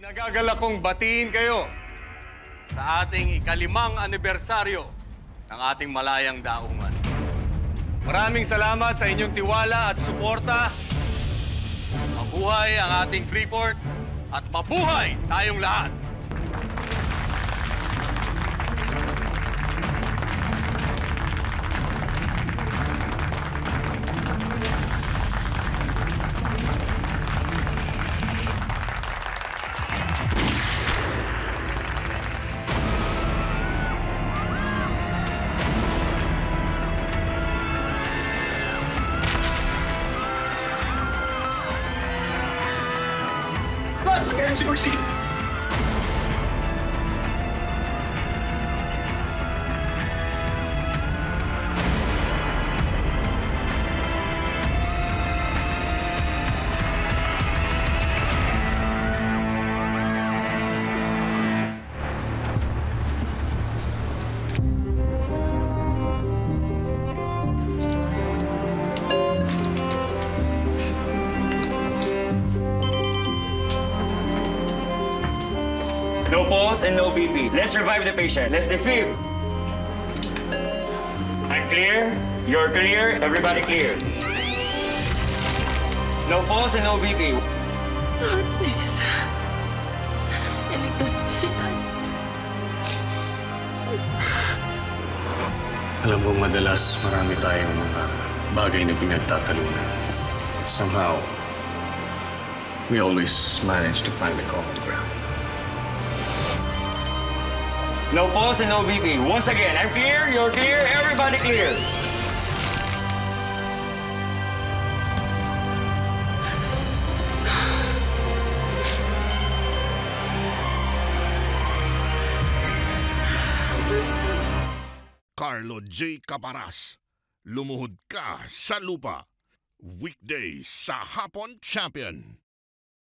Nagagalak kong batiin kayo sa ating ikalimang anibersaryo ng ating malayang daungan. Maraming salamat sa inyong tiwala at suporta. Mabuhay ang ating Freeport at mabuhay tayong lahat! Kaya si Maxi. No pulse and no BP. Let's revive the patient. Let's defib. I'm clear. You're clear. Everybody clear. No pulse and no BP. Lord, please. Iligtas mo sila. Alam mo, madalas marami tayong mga bagay na pinagtatalunan. But somehow, we always manage to find the common ground. No pulse and no BP. Once again, I'm clear. You're clear. Everybody clear. Carlo J. Caparas, Lumuhod Ka sa Lupa. Weekdays sa Hapon Champion.